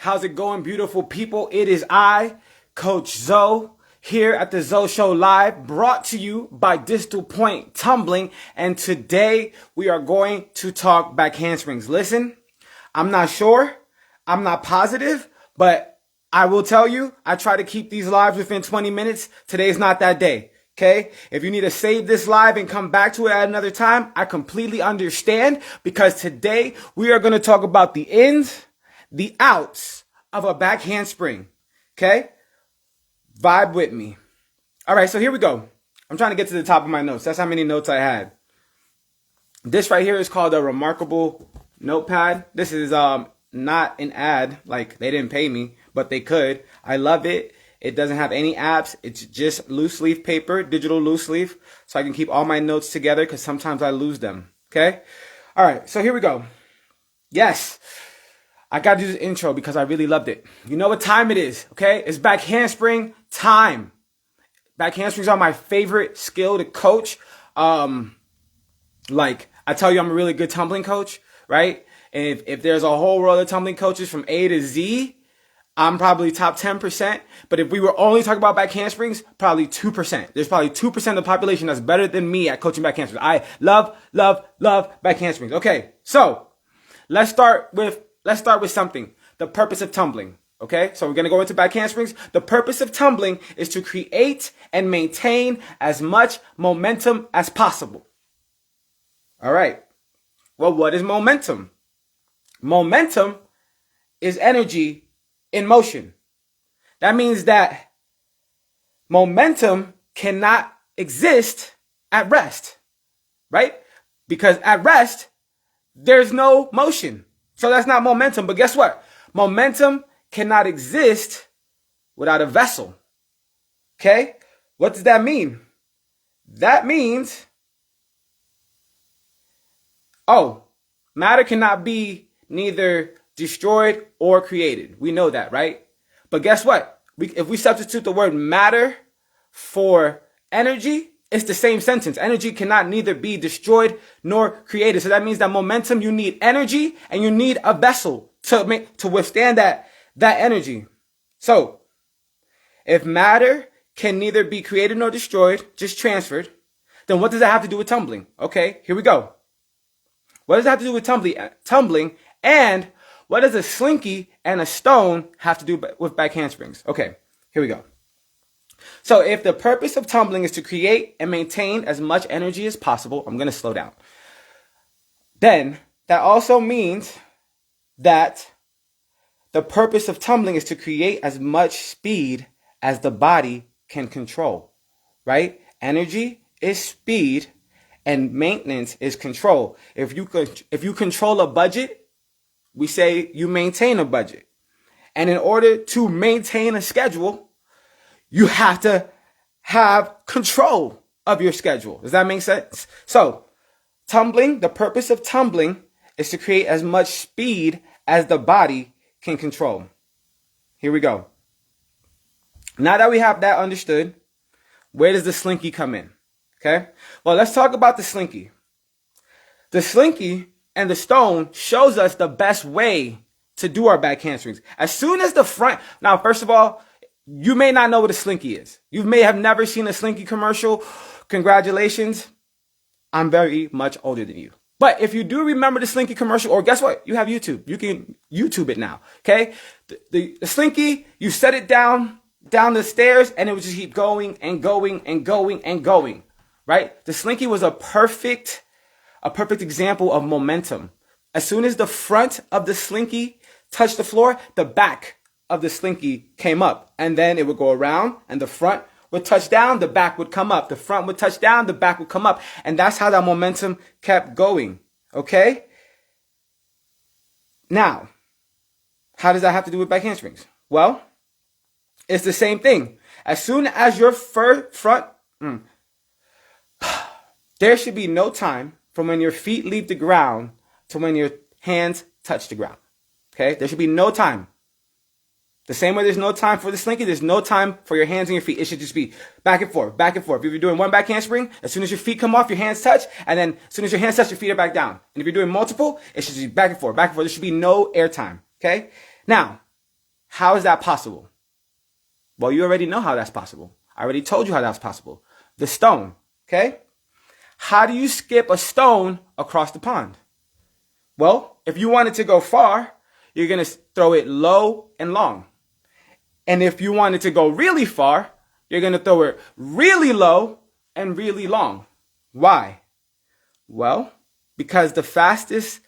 How's it going, beautiful people? It is I, Coach Zo, here at the ZoShow Live, brought to you by Distal Point Tumbling. And today we are going to talk back handsprings. Listen, I'm not sure, I'm not positive, but I will tell you, I try to keep these lives within 20 minutes. Today's not that day. Okay, if you need to save this live and come back to it at another time, I completely understand, because today we are going to talk about the ins, the outs of a back handspring. Okay, vibe with me. All right, so here we go. I'm trying to get to the top of my notes. That's how many notes I had. This right here is called a Remarkable Notepad. This is not an ad, like they didn't pay me, but they could. I love it. It doesn't have any apps. It's just loose leaf paper, digital loose leaf, so I can keep all my notes together because sometimes I lose them. Okay? All right, so here we go. Yes, I got to do this intro because I really loved it. You know what time it is, okay? It's back handspring time. Back handsprings are my favorite skill to coach. Like, I tell you, I'm a really good tumbling coach, right? And if there's a whole world of tumbling coaches from A to Z, I'm probably top 10%, but if we were only talking about back handsprings, probably 2%. There's probably 2% of the population that's better than me at coaching back handsprings. I love back handsprings. Okay, so let's start with something. The purpose of tumbling. Okay, so we're gonna go into back handsprings. The purpose of tumbling is to create and maintain as much momentum as possible. All right. Well, what is momentum? Momentum is energy in motion. That means that momentum cannot exist at rest, right? Because at rest, there's no motion. So that's not momentum. But guess what? Momentum cannot exist without a vessel. Okay? What does that mean? That means, matter cannot be neither destroyed or created. We know that, right? But guess what? If we substitute the word matter for energy, it's the same sentence. Energy cannot neither be destroyed nor created. So that means that momentum, you need energy and you need a vessel to withstand that energy. So if matter can neither be created nor destroyed, just transferred, then what does that have to do with tumbling? Okay, here we go. What does that have to do with tumbling? And what does a slinky and a stone have to do with back handsprings? Okay, here we go. So if the purpose of tumbling is to create and maintain as much energy as possible, I'm going to slow down. Then that also means that the purpose of tumbling is to create as much speed as the body can control, right? Energy is speed and maintenance is control. If you control a budget, we say you maintain a budget. And in order to maintain a schedule, you have to have control of your schedule. Does that make sense? So, tumbling, the purpose of tumbling is to create as much speed as the body can control. Here we go. Now that we have that understood, where does the slinky come in? Okay? Well, let's talk about the slinky. The slinky and the stone shows us the best way to do our back handstrings. As soon as the front, now, first of all, you may not know what a slinky is. You may have never seen a slinky commercial. Congratulations. I'm very much older than you. But if you do remember the slinky commercial, or guess what? You have YouTube. You can YouTube it now. Okay? The slinky, you set it down the stairs and it would just keep going and going and going and going. Right? The slinky was a perfect example of momentum. As soon as the front of the slinky touched the floor, the back of the slinky came up, and then it would go around and the front would touch down, the back would come up, the front would touch down, the back would come up, and that's how that momentum kept going. Okay? Now, how does that have to do with back handstrings? Well, it's the same thing. As soon as your front, there should be no time from when your feet leave the ground to when your hands touch the ground. Okay? There should be no time. The same way there's no time for the slinky, there's no time for your hands and your feet. It should just be back and forth, back and forth. If you're doing one back handspring, as soon as your feet come off, your hands touch, and then as soon as your hands touch, your feet are back down. And if you're doing multiple, it should be back and forth, back and forth. There should be no air time, okay? Now, How is that possible? Well, you already know how that's possible. I already told you how that's possible. The stone, okay? How do you skip a stone across the pond? Well, if you want it to go far, you're going to throw it low and long. And if you want it to go really far, you're going to throw it really low and really long. Why? Well, because the fastest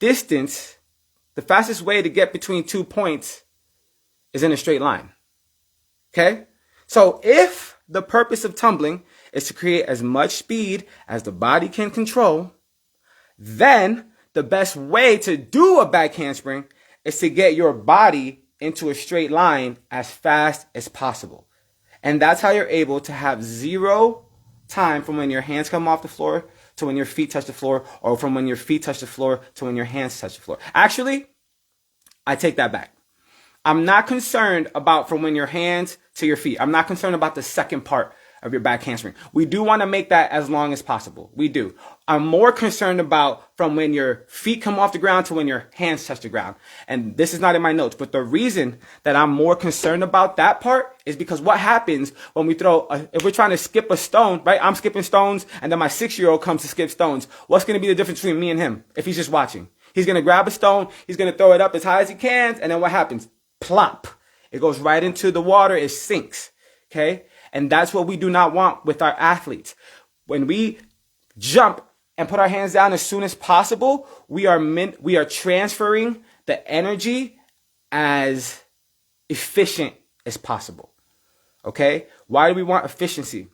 way to get between 2 points is in a straight line. Okay? So if the purpose of tumbling is to create as much speed as the body can control, then the best way to do a back handspring is to get your body into a straight line as fast as possible. And that's how you're able to have zero time from when your hands come off the floor to when your feet touch the floor, or from when your feet touch the floor to when your hands touch the floor. Actually, I take that back. I'm not concerned about from when your hands to your feet. I'm not concerned about the second part of your back handspring. We do want to make that as long as possible. We do. I'm more concerned about from when your feet come off the ground to when your hands touch the ground. And this is not in my notes, but the reason that I'm more concerned about that part is because what happens when we if we're trying to skip a stone, right? I'm skipping stones and then my 6-year-old comes to skip stones. What's going to be the difference between me and him if he's just watching? He's going to grab a stone, he's going to throw it up as high as he can, and then what happens? Plop. It goes right into the water, it sinks. Okay? And that's what we do not want with our athletes. When we jump and put our hands down as soon as possible, we are transferring the energy as efficient as possible. Okay? Why do we want efficiency?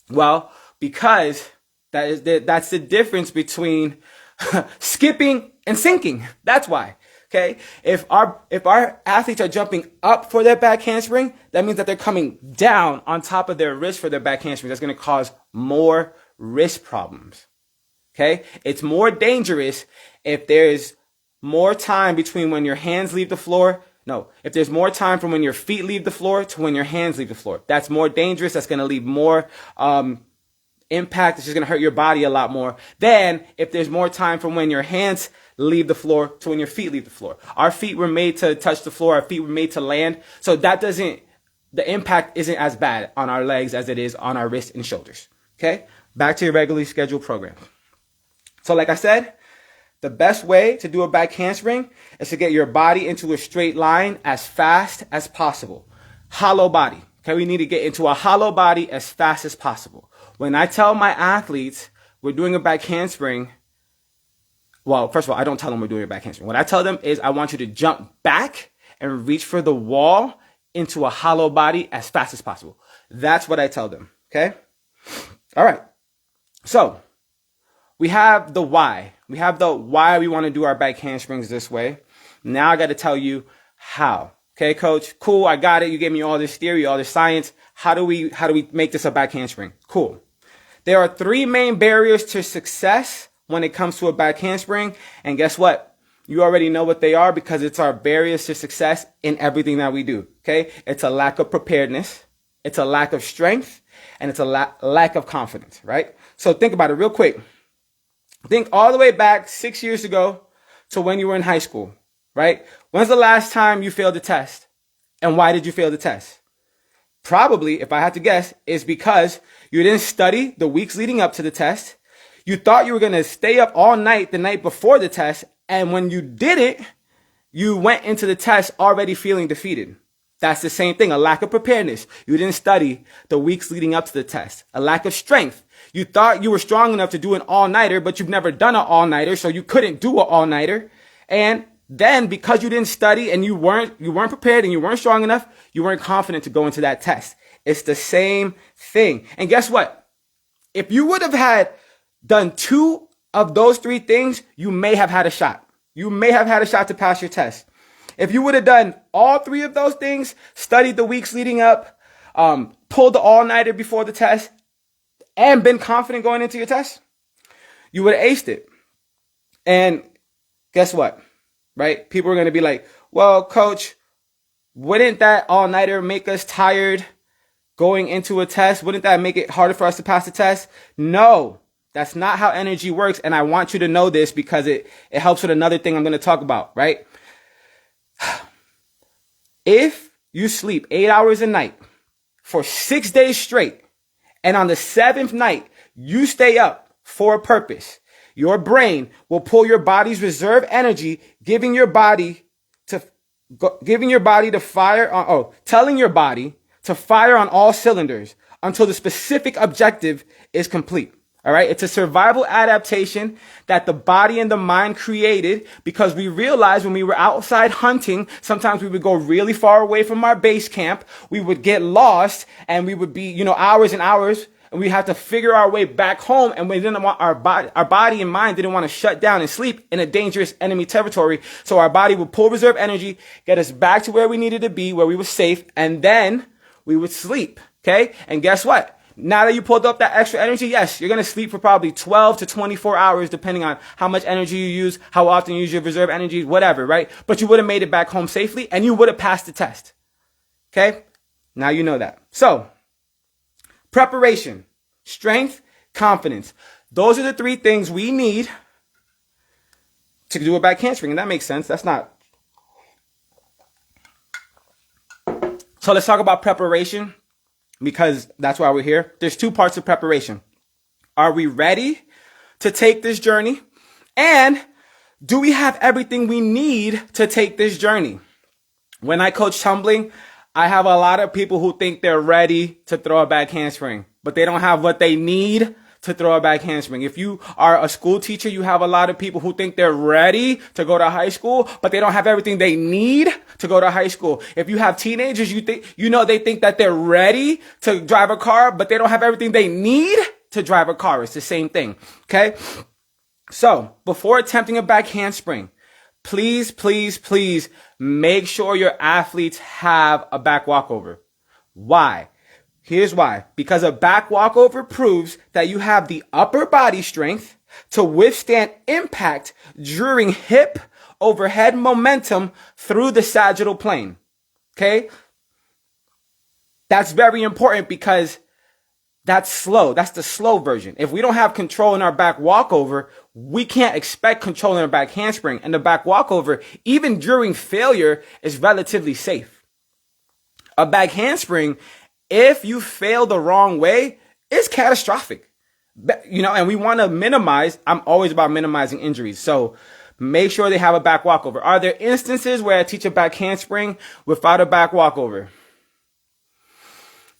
Well, because that's the difference between skipping and sinking. That's why. Okay, if our athletes are jumping up for their back handspring, that means that they're coming down on top of their wrist for their back handspring. That's going to cause more wrist problems. Okay, it's more dangerous if there's more time between when your hands leave the floor. No, if there's more time from when your feet leave the floor to when your hands leave the floor. That's more dangerous. That's going to leave more impact. It's just going to hurt your body a lot more than if there's more time from when your hands leave the floor to when your feet leave the floor. Our feet were made to touch the floor. Our feet were made to land. So the impact isn't as bad on our legs as it is on our wrists and shoulders. Okay? Back to your regularly scheduled program. So like I said, the best way to do a back handspring is to get your body into a straight line as fast as possible. Hollow body. Okay? We need to get into a hollow body as fast as possible. When I tell my athletes we're doing a back handspring, well, first of all, I don't tell them we're doing a back handspring. What I tell them is I want you to jump back and reach for the wall into a hollow body as fast as possible. That's what I tell them, okay? All right. So we have the why. We have the why we want to do our back handsprings this way. Now I got to tell you how. Okay, coach? Cool, I got it. You gave me all this theory, all this science. How do we make this a back handspring? Cool. There are 3 main barriers to success when it comes to a back handspring. And guess what? You already know what they are because it's our barriers to success in everything that we do. Okay? It's a lack of preparedness. It's a lack of strength. And it's a lack of confidence, right? So think about it real quick. Think all the way back 6 years ago to when you were in high school, right? When's the last time you failed a test? And why did you fail the test? Probably, if I had to guess, is because you didn't study the weeks leading up to the test. You thought you were going to stay up all night the night before the test. And when you did it, you went into the test already feeling defeated. That's the same thing. A lack of preparedness. You didn't study the weeks leading up to the test. A lack of strength. You thought you were strong enough to do an all-nighter, but you've never done an all-nighter, so you couldn't do an all-nighter. And then because you didn't study and you weren't prepared and you weren't strong enough, you weren't confident to go into that test. It's the same thing. And guess what? If you would have had done 2 of those 3 things, you may have had a shot. You may have had a shot to pass your test. If you would have done all 3 of those things, studied the weeks leading up, pulled the all-nighter before the test, and been confident going into your test, you would have aced it. And guess what? Right? People are going to be like, well, coach, wouldn't that all-nighter make us tired going into a test? Wouldn't that make it harder for us to pass the test? No, that's not how energy works. And I want you to know this because it helps with another thing I'm going to talk about, right? If you sleep 8 hours a night for 6 days straight, and on the 7th night, you stay up for a purpose, your brain will pull your body's reserve energy, telling your body to fire on all cylinders until the specific objective is complete. All right. It's a survival adaptation that the body and the mind created because we realized when we were outside hunting, sometimes we would go really far away from our base camp. We would get lost and we would be, hours and hours, and we had to figure our way back home. And we didn't want our body and mind didn't want to shut down and sleep in a dangerous enemy territory. So our body would pull reserve energy, get us back to where we needed to be, where we were safe. And then we would sleep. Okay. And guess what? Now that you pulled up that extra energy, yes, you're going to sleep for probably 12 to 24 hours, depending on how much energy you use, how often you use your reserve energy, whatever, right? But you would have made it back home safely and you would have passed the test. Okay? Now you know that. So, preparation, strength, confidence. Those are the 3 things we need to do a back handspring. And that makes sense. That's not. So let's talk about preparation, because that's why we're here. There's 2 parts of preparation. Are we ready to take this journey? And do we have everything we need to take this journey? When I coach tumbling, I have a lot of people who think they're ready to throw a back handspring, but they don't have what they need to throw a back handspring. If you are a school teacher, you have a lot of people who think they're ready to go to high school, but they don't have everything they need to go to high school. If you have teenagers, they think that they're ready to drive a car, but they don't have everything they need to drive a car. It's the same thing. Okay. So before attempting a back handspring, please, please, please make sure your athletes have a back walkover. Why? Here's why. Because a back walkover proves that you have the upper body strength to withstand impact during hip overhead momentum through the sagittal plane. Okay? That's very important because that's slow. That's the slow version. If we don't have control in our back walkover, we can't expect control in our back handspring. And the back walkover, even during failure, is relatively safe. A back handspring, if you fail the wrong way, it's catastrophic. And we want to minimize. I'm always about minimizing injuries. So make sure they have a back walkover. Are there instances where I teach a back handspring without a back walkover?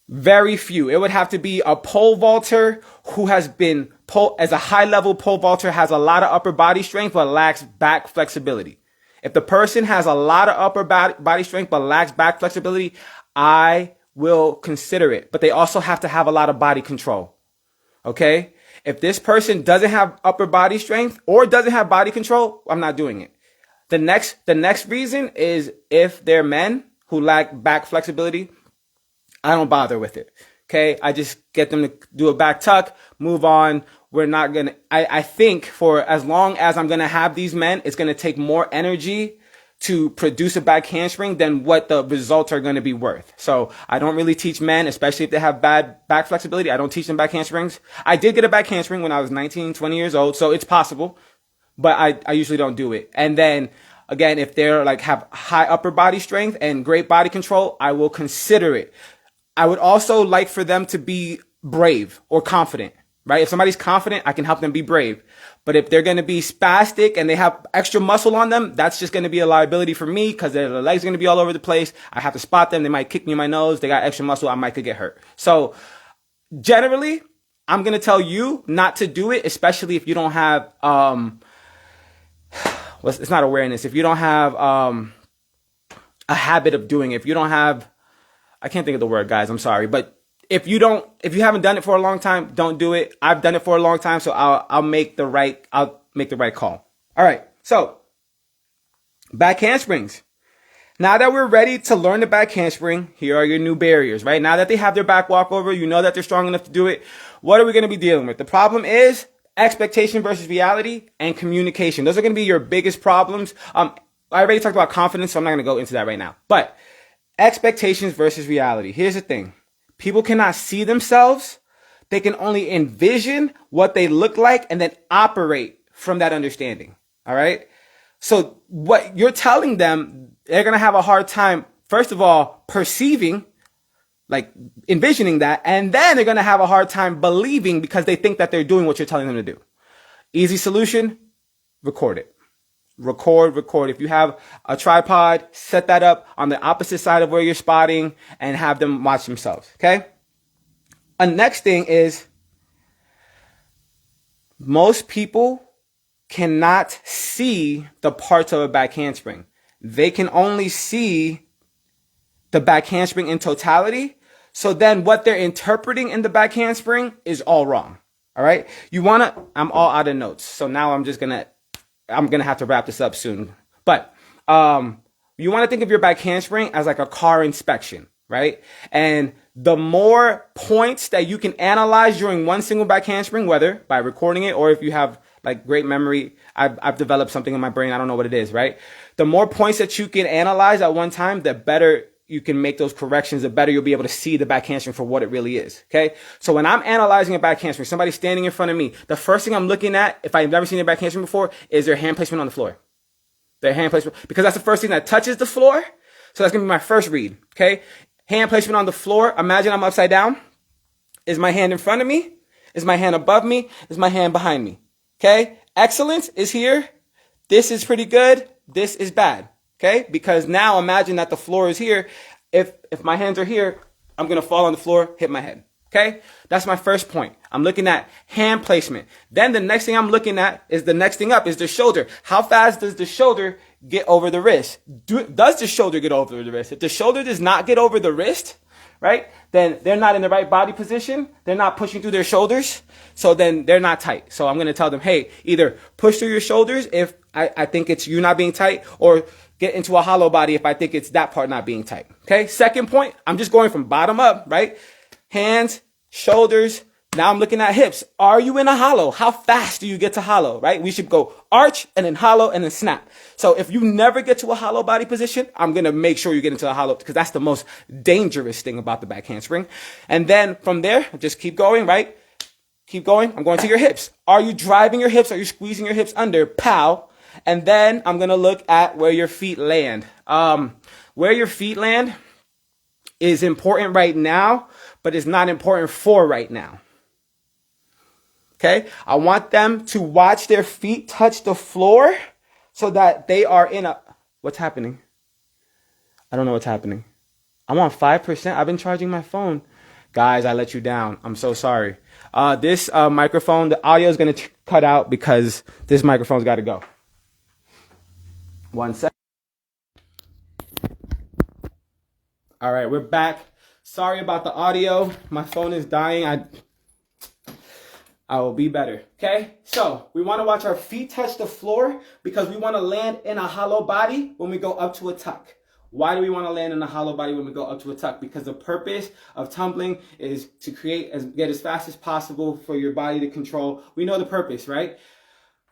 Very few. It would have to be a pole vaulter who has been as a high level pole vaulter, has a lot of upper body strength but lacks back flexibility. If the person has a lot of upper body strength but lacks back flexibility, I will consider it. But they also have to have a lot of body control. Okay? If this person doesn't have upper body strength or doesn't have body control, I'm not doing it. The next reason is if they're men who lack back flexibility, I don't bother with it. Okay? I just get them to do a back tuck, move on. I think for as long as I'm going to have these men, it's going to take more energy to produce a back handspring than what the results are going to be worth. So I don't really teach men, especially if they have bad back flexibility. I don't teach them back handsprings. I did get a back handspring when I was 19, 20 years old. So it's possible, but I usually don't do it. And then again, if they're have high upper body strength and great body control, I will consider it. I would also like for them to be brave or confident, right? If somebody's confident, I can help them be brave. But if they're going to be spastic and they have extra muscle on them, that's just going to be a liability for me because their legs are going to be all over the place. I have to spot them. They might kick me in my nose. They got extra muscle. I might could get hurt. So generally, I'm going to tell you not to do it, especially if you don't have, it's not awareness. If you don't have a habit of doing it, if you don't have, I can't think of the word, guys. I'm sorry. But if you haven't done it for a long time, don't do it. I've done it for a long time, so I'll make the right call. All right. So back handsprings. Now that we're ready to learn the back handspring, here are your new barriers, right? Now that they have their back walkover, you know that they're strong enough to do it. What are we going to be dealing with? The problem is expectation versus reality and communication. Those are going to be your biggest problems. I already talked about confidence, so I'm not going to go into that right now. But expectations versus reality. Here's the thing. People cannot see themselves. They can only envision what they look like and then operate from that understanding. All right. So what you're telling them, they're going to have a hard time first of all, perceiving, like envisioning that, and then they're going to have a hard time believing because they think that they're doing what you're telling them to do. Easy solution, record it. Record. If you have a tripod, set that up on the opposite side of where you're spotting and have them watch themselves, okay? A next thing is most people cannot see the parts of a back handspring. They can only see the back handspring in totality. So then what they're interpreting in the back handspring is all wrong. All right. I'm all out of notes. So now I'm going to have to wrap this up soon. But you want to think of your back handspring as like a car inspection, right? And the more points that you can analyze during one single back handspring, whether by recording it or if you have like great memory, I've developed something in my brain. I don't know what it is, right? The more points that you can analyze at one time, the better you can make those corrections, the better you'll be able to see the back handspring for what it really is. Okay. So when I'm analyzing a back handspring, somebody standing in front of me, the first thing I'm looking at, if I've never seen a back handspring before, is their hand placement on the floor. Their hand placement, because that's the first thing that touches the floor. So that's going to be my first read. Okay. Hand placement on the floor. Imagine I'm upside down. Is my hand in front of me? Is my hand above me? Is my hand behind me? Okay. Excellence is here. This is pretty good. This is bad. Okay, because now imagine that the floor is here. If my hands are here, I'm going to fall on the floor, hit my head. Okay, that's my first point. I'm looking at hand placement. Then the next thing I'm looking at is the next thing up is the shoulder. How fast does the shoulder get over the wrist? Does the shoulder get over the wrist? If the shoulder does not get over the wrist, right, then they're not in the right body position. They're not pushing through their shoulders. So then they're not tight. So I'm going to tell them, hey, either push through your shoulders if I think it's you not being tight, or get into a hollow body if I think it's that part not being tight. Okay. Second point, I'm just going from bottom up, right? Hands, shoulders. Now I'm looking at hips. Are you in a hollow? How fast do you get to hollow, right? We should go arch and then hollow and then snap. So if you never get to a hollow body position, I'm going to make sure you get into a hollow because that's the most dangerous thing about the back handspring. And then from there, just keep going, right? Keep going. I'm going to your hips. Are you driving your hips? Are you squeezing your hips under? Pow. And then I'm going to look at where your feet land. Where your feet land is important right now, but it's not important for right now. Okay. I want them to watch their feet touch the floor so that they are in a, what's happening? I don't know what's happening. I'm on 5%. I've been charging my phone. Guys, I let you down. I'm so sorry. This microphone, the audio is going to cut out because this microphone's got to go. 1 second. All right, we're back. Sorry about the audio. My phone is dying. I will be better. Okay, so we want to watch our feet touch the floor because we want to land in a hollow body when we go up to a tuck. Why do we want to land in a hollow body when we go up to a tuck? Because the purpose of tumbling is to get as fast as possible for your body to control. We know the purpose, right?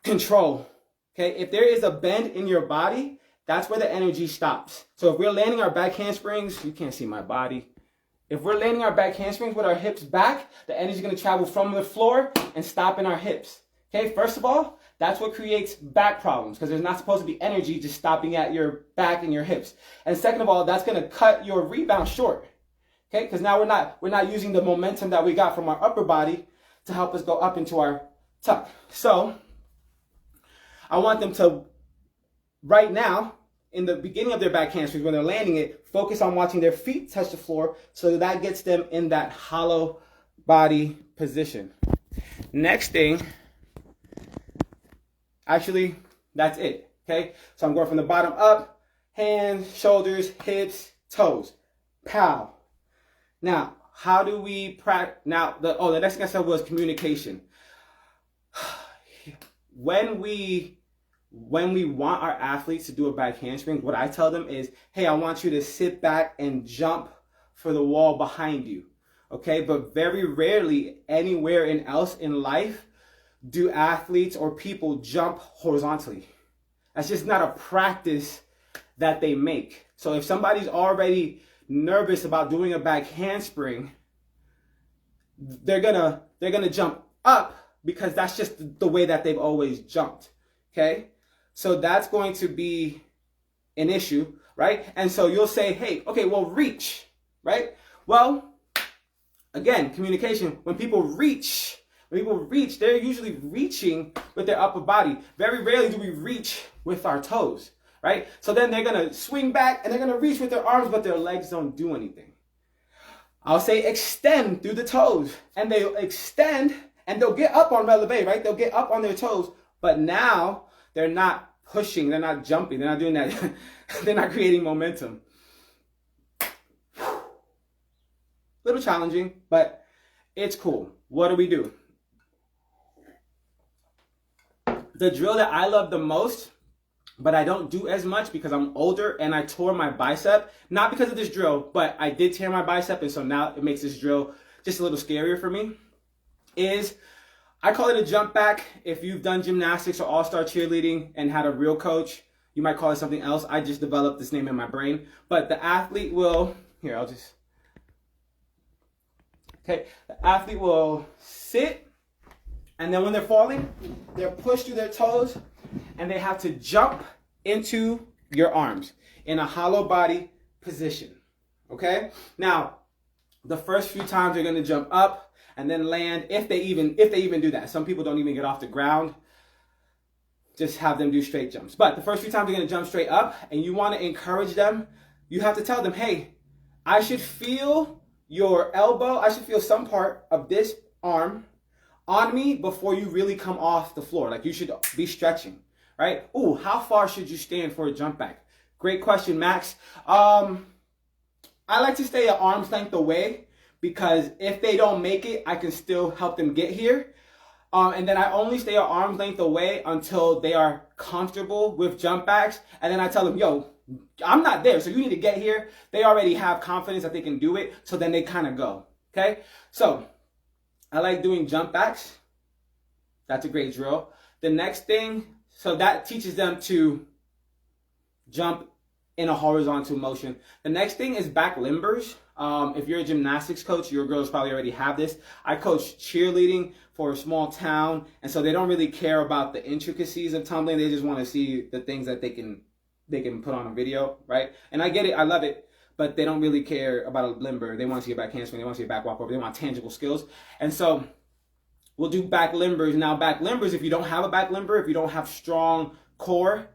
Control. Okay, if there is a bend in your body, that's where the energy stops. So if we're landing our back handsprings, you can't see my body. If we're landing our back handsprings with our hips back, the energy is going to travel from the floor and stop in our hips. Okay, first of all, that's what creates back problems because there's not supposed to be energy just stopping at your back and your hips. And second of all, that's going to cut your rebound short. Okay, because now we're not using the momentum that we got from our upper body to help us go up into our tuck. So I want them to, right now, in the beginning of their back hamstrings, when they're landing it, focus on watching their feet touch the floor so that gets them in that hollow body position. Next thing, actually, that's it, okay? So I'm going from the bottom up, hands, shoulders, hips, toes. Pow. Now, how do we practice? Now, the next thing I said was communication. When we want our athletes to do a back handspring, what I tell them is, hey, I want you to sit back and jump for the wall behind you, okay? But very rarely anywhere else in life do athletes or people jump horizontally. That's just not a practice that they make. So if somebody's already nervous about doing a back handspring, they're gonna jump up because that's just the way that they've always jumped, okay? So that's going to be an issue. right? And so you'll say, hey, okay, well, reach, right? Well, again, communication. When people reach, they're usually reaching with their upper body. Very rarely do we reach with our toes, right? So then they're going to swing back and they're going to reach with their arms, but their legs don't do anything. I'll say extend through the toes, and they'll extend and they'll get up on releve, right? They'll get up on their toes, but now they're not pushing, they're not jumping, they're not doing that. They're not creating momentum. Little challenging, but it's cool. What do? The drill that I love the most, but I don't do as much because I'm older and I tore my bicep, not because of this drill, but I did tear my bicep, and so now it makes this drill just a little scarier for me, is I call it a jump back. If you've done gymnastics or all-star cheerleading and had a real coach, you might call it something else. I just developed this name in my brain. But the athlete will, the athlete will sit, and then when they're falling, they're pushed through their toes, and they have to jump into your arms in a hollow body position, okay? Now, the first few times they're gonna jump up and then land, if they even do that. Some people don't even get off the ground. Just have them do straight jumps. But the first few times they're gonna jump straight up, and you wanna encourage them. You have to tell them, hey, I should feel your elbow, I should feel some part of this arm on me before you really come off the floor. Like, you should be stretching, right? Ooh, how far should you stand for a jump back? Great question, Max. I like to stay at arm's length away, because if they don't make it, I can still help them get here. And then I only stay at arm's length away until they are comfortable with jump backs. And then I tell them, yo, I'm not there, so you need to get here. They already have confidence that they can do it, so then they kind of go, okay? So I like doing jump backs. That's a great drill. The next thing, so that teaches them to jump in a horizontal motion. The next thing is back limbers. If you're a gymnastics coach, your girls probably already have this. I coach cheerleading for a small town, and so they don't really care about the intricacies of tumbling. They just want to see the things that they can put on a video, right? And I get it, I love it, but they don't really care about a limber. They want to see a back handspring, they want to see a back walk over, they want tangible skills. And so we'll do back limbers. Now, back limbers, if you don't have a back limber, if you don't have strong core,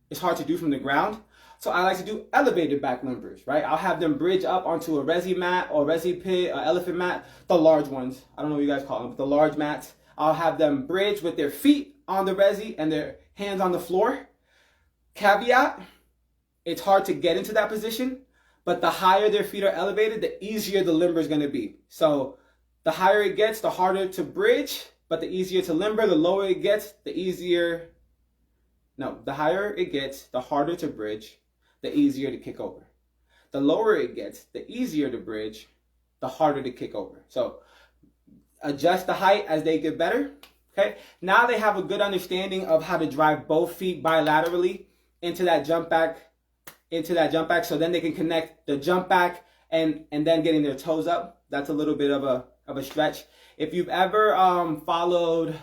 it's hard to do from the ground. So I like to do elevated back limbers, right? I'll have them bridge up onto a resi mat or resi pit, elephant mat, the large ones. I don't know what you guys call them, but the large mats. I'll have them bridge with their feet on the resi and their hands on the floor. Caveat, it's hard to get into that position, but the higher their feet are elevated, the easier the limber is going to be. So the higher it gets, the harder to bridge, but the easier to limber. The lower it gets, the higher it gets, the harder to bridge, the easier to kick over. The lower it gets, the easier to bridge, the harder to kick over. So adjust the height as they get better. Okay. Now they have a good understanding of how to drive both feet bilaterally into that jump back, so then they can connect the jump back and then getting their toes up. That's a little bit of a stretch. If you've ever followed,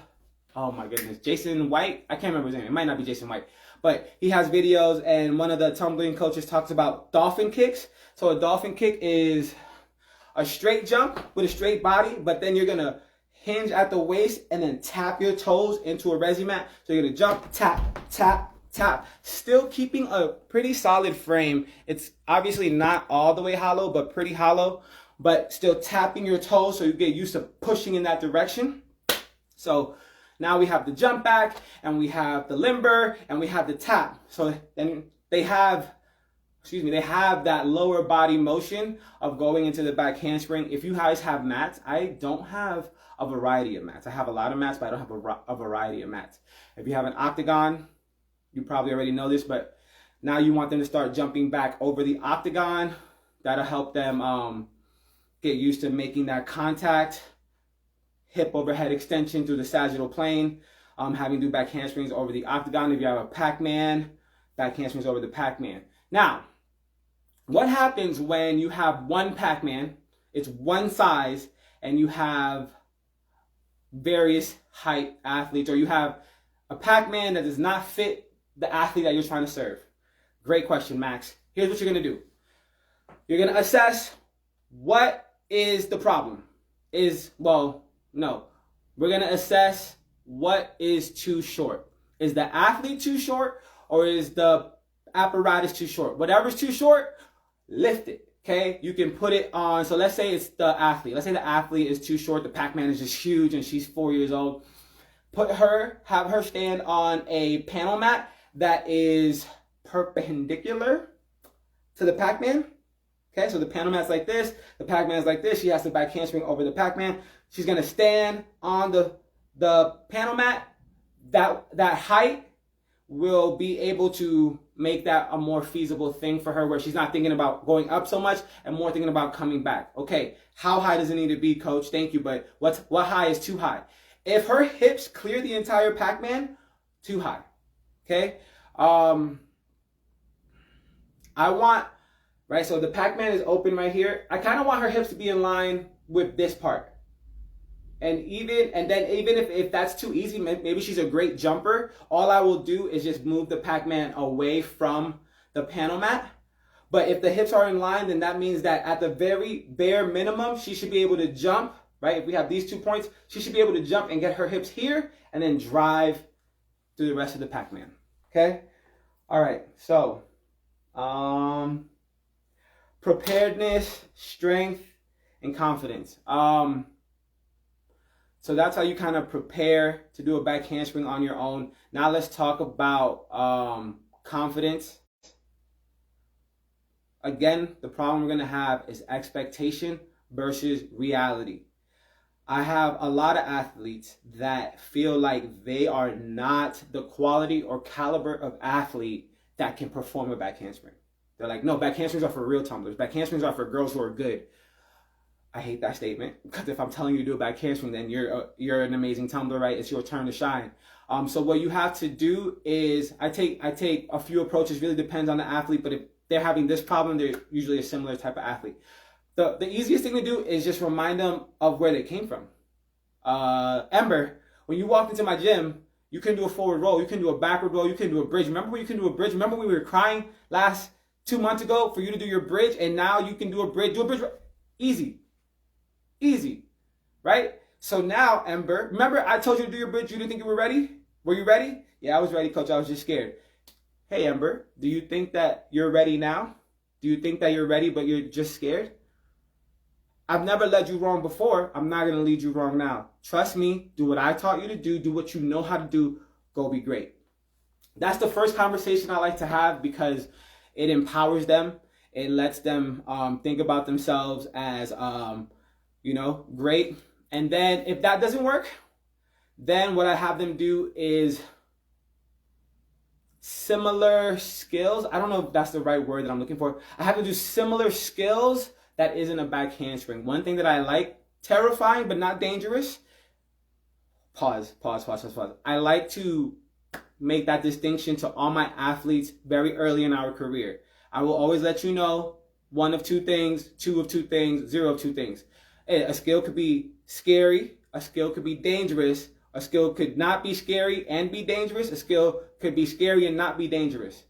oh my goodness, Jason White, I can't remember his name, it might not be Jason White, but he has videos, and one of the tumbling coaches talks about dolphin kicks. So a dolphin kick is a straight jump with a straight body, but then you're gonna hinge at the waist and then tap your toes into a resi mat. So you're gonna jump, tap, tap, tap, still keeping a pretty solid frame. It's obviously not all the way hollow, but pretty hollow, but still tapping your toes so you get used to pushing in that direction. So now we have the jump back, and we have the limber, and we have the tap. So then they have that lower body motion of going into the back handspring. If you guys have mats, I don't have a variety of mats. I have a lot of mats, but I don't have a variety of mats. If you have an octagon, you probably already know this, but now you want them to start jumping back over the octagon. That'll help them get used to making that contact. Hip overhead extension through the sagittal plane, having to do back handsprings over the octagon. If you have a Pac-Man, back handsprings over the Pac-Man. Now, what happens when you have one Pac-Man, it's one size, and you have various height athletes, or you have a Pac-Man that does not fit the athlete that you're trying to serve? Great question, Max. Here's what you're going to do. You're going to assess what is the problem. No. We're going to assess what is too short. Is the athlete too short, or is the apparatus too short? Whatever's too short, lift it. Okay, you can put it on. So let's say it's the athlete. Let's say the athlete is too short. The Pac-Man is just huge and she's 4 years old. Have her stand on a panel mat that is perpendicular to the Pac-Man. Okay, so the panel mat's like this. The Pac-Man's like this. She has to back handspring over the Pac-Man. She's going to stand on the panel mat. That height will be able to make that a more feasible thing for her, where she's not thinking about going up so much and more thinking about coming back. Okay, how high does it need to be, coach? Thank you, but what high is too high? If her hips clear the entire Pac-Man, too high. Okay, so the Pac-Man is open right here. I kind of want her hips to be in line with this part. And even if that's too easy, maybe she's a great jumper, all I will do is just move the Pac-Man away from the panel mat. But if the hips are in line, then that means that at the very bare minimum, she should be able to jump, right? If we have these 2 points, she should be able to jump and get her hips here and then drive through the rest of the Pac-Man. Okay? All right. So, preparedness, strength, and confidence. So that's how you kind of prepare to do a back handspring on your own. Now let's talk about confidence. Again, the problem we're going to have is expectation versus reality. I have a lot of athletes that feel like they are not the quality or caliber of athlete that can perform a back handspring. They're like, no, back handsprings are for real tumblers. Back handsprings are for girls who are good. I hate that statement, because if I'm telling you to do a back handspring, then you're an amazing tumbler, right? It's your turn to shine. So what you have to do is, I take a few approaches. Really depends on the athlete, but if they're having this problem, they're usually a similar type of athlete. The easiest thing to do is just remind them of where they came from. Ember, when you walked into my gym, you can do a forward roll, you can do a backward roll, you can do a bridge. Remember when you can do a bridge? Remember we were crying last 2 months ago for you to do your bridge, and now you can do a bridge. Do a bridge. Easy, right? So now, Ember, remember I told you to do your bridge, you didn't think you were ready? Were you ready? Yeah, I was ready, coach, I was just scared. Hey, Ember, do you think that you're ready now? Do you think that you're ready, but you're just scared? I've never led you wrong before. I'm not going to lead you wrong now. Trust me, do what I taught you to do what you know how to do, go be great. That's the first conversation I like to have, because it empowers them. It lets them think about themselves as great. And then if that doesn't work, then what I have them do is similar skills. I don't know if that's the right word that I'm looking for. I have to do similar skills that isn't a back handspring. One thing that I like, terrifying but not dangerous. Pause. I like to make that distinction to all my athletes very early in our career. I will always let you know one of two things, two of two things, zero of two things. A skill could be scary. A skill could be dangerous. A skill could not be scary and be dangerous. A skill could be scary and not be dangerous.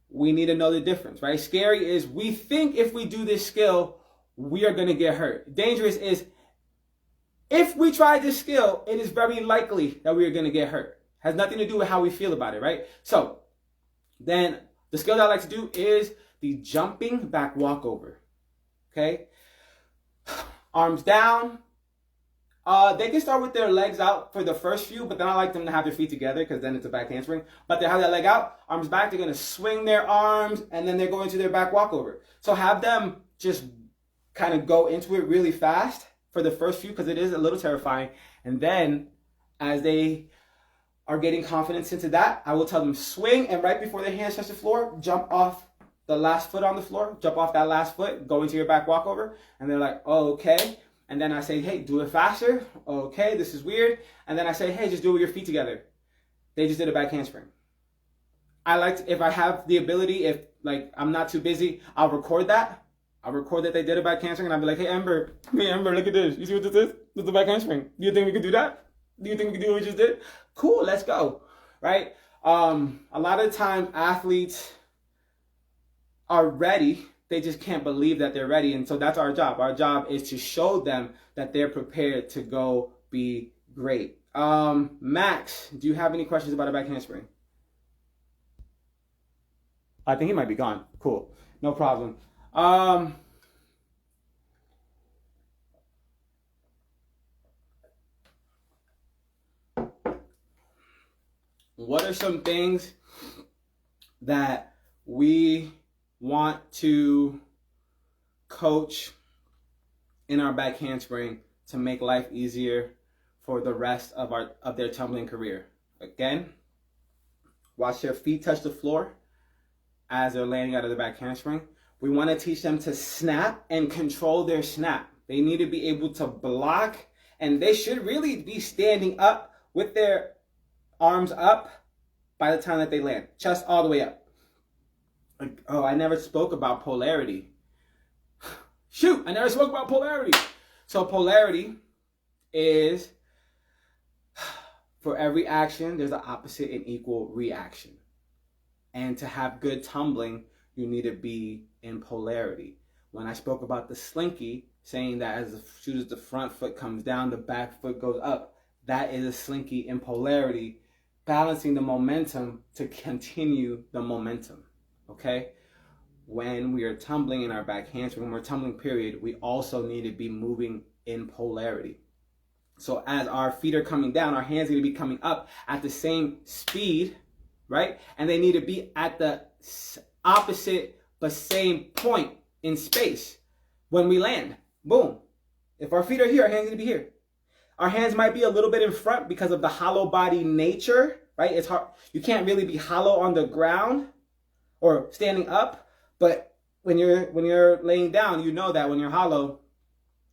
We need to know the difference, right? Scary is we think if we do this skill, we are going to get hurt. Dangerous is if we try this skill, it is very likely that we are going to get hurt. Has nothing to do with how we feel about it, right? So then the skill that I like to do is the jumping back walkover. Okay? Arms down. They can start with their legs out for the first few, but then I like them to have their feet together because then it's a back handspring. But they have that leg out, arms back, they're going to swing their arms, and then they're going to their back walkover. So have them just kind of go into it really fast for the first few because it is a little terrifying. And then as they are getting confidence into that, I will tell them swing, and right before their hands touch the floor, jump off the last foot on the floor, jump off that last foot, go into your back walkover, and they're like, oh, okay. And then I say, hey, do it faster. Okay, this is weird. And then I say, hey, just do it with your feet together. They just did a back handspring. I like to, if I have the ability, if like I'm not too busy, I'll record that. I'll record that they did a back handspring, and I'll be like, hey, Ember, look at this. You see what this is? This is a back handspring. Do you think we could do that? Do you think we could do what we just did? Cool, let's go, right? A lot of times athletes are ready. They just can't believe that they're ready. And so that's our job. Our job is to show them that they're prepared to go be great. Max, do you have any questions about a back handspring? I think he might be gone. Cool. No problem. What are some things that we want to coach in our back handspring to make life easier for the rest of their tumbling career? Again, watch their feet touch the floor as they're landing out of the back handspring. We want to teach them to snap and control their snap. They need to be able to block, and they should really be standing up with their arms up by the time that they land. Chest all the way up. Oh, I never spoke about polarity. Shoot, I never spoke about polarity. So polarity is, for every action, there's an opposite and equal reaction. And to have good tumbling, you need to be in polarity. When I spoke about the slinky, saying that as soon as the front foot comes down, the back foot goes up, that is a slinky in polarity, balancing the momentum to continue the momentum, okay? When we are tumbling in our back handspring, when we're tumbling period, we also need to be moving in polarity. So as our feet are coming down, our hands need to be coming up at the same speed, right? And they need to be at the opposite but same point in space when we land. Boom. If our feet are here, our hands need to be here. Our hands might be a little bit in front because of the hollow body nature, right? It's hard. You can't really be hollow on the ground or standing up, but when you're laying down, you know that when you're hollow,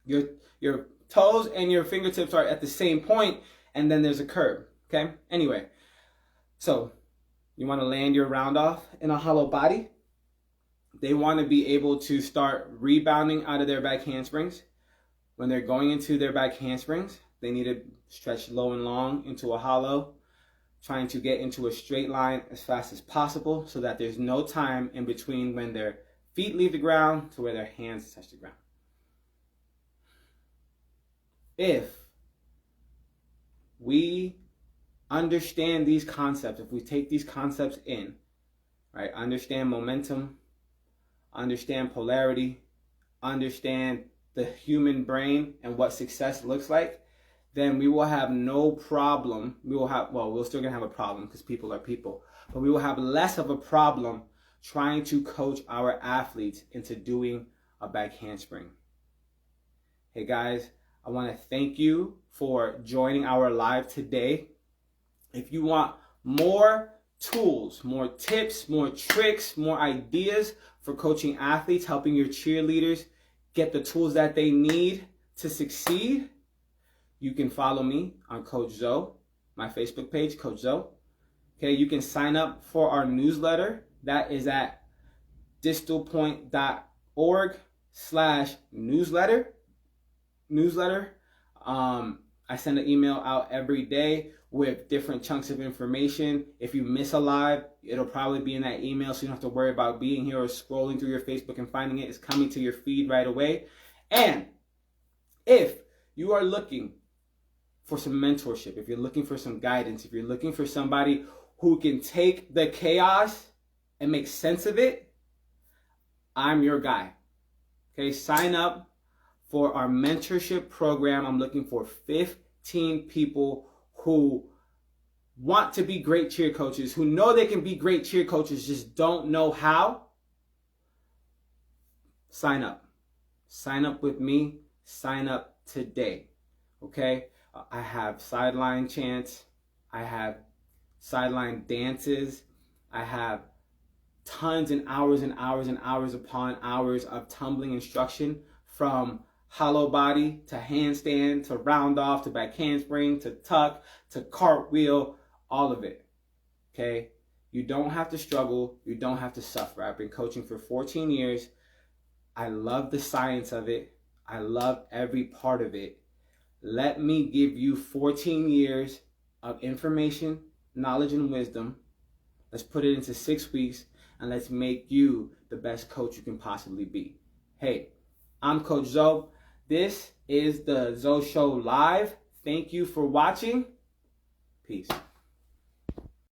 your toes and your fingertips are at the same point, and then there's a curve, okay? Anyway, so you want to land your round off in a hollow body. They want to be able to start rebounding out of their back handsprings. When they're going into their back handsprings, they need to stretch low and long into a hollow, trying to get into a straight line as fast as possible so that there's no time in between when their feet leave the ground to where their hands touch the ground. If we understand these concepts, if we take these concepts in, right, understand momentum, understand polarity, understand the human brain and what success looks like, then we will have no problem. We're still gonna have a problem because people are people, but we will have less of a problem trying to coach our athletes into doing a back handspring. Hey guys, I want to thank you for joining our live today. If you want more tools, more tips, more tricks, more ideas for coaching athletes, helping your cheerleaders get the tools that they need to succeed, you can follow me on Coach Zo, my Facebook page, Coach Zo. Okay, you can sign up for our newsletter. That is at distalpoint.org/newsletter. I send an email out every day with different chunks of information. If you miss a live, it'll probably be in that email, so you don't have to worry about being here or scrolling through your Facebook and finding it. It's coming to your feed right away. And if you are looking for some mentorship, if you're looking for some guidance, if you're looking for somebody who can take the chaos and make sense of it, I'm your guy. Okay, sign up for our mentorship program. I'm looking for 15 people who want to be great cheer coaches, who know they can be great cheer coaches, just don't know how. Sign up. Sign up with me. Sign up today. Okay? I have sideline chants. I have sideline dances. I have tons and hours and hours and hours upon hours of tumbling instruction, from hollow body to handstand to round off to back handspring to tuck to cartwheel, all of it. Okay? You don't have to struggle. You don't have to suffer. I've been coaching for 14 years. I love the science of it. I love every part of it. Let me give you 14 years of information, knowledge, and wisdom. Let's put it into 6 weeks. and let's make you the best coach you can possibly be. Hey, I'm Coach Zo. This is the ZoShow Live. Thank you for watching. Peace.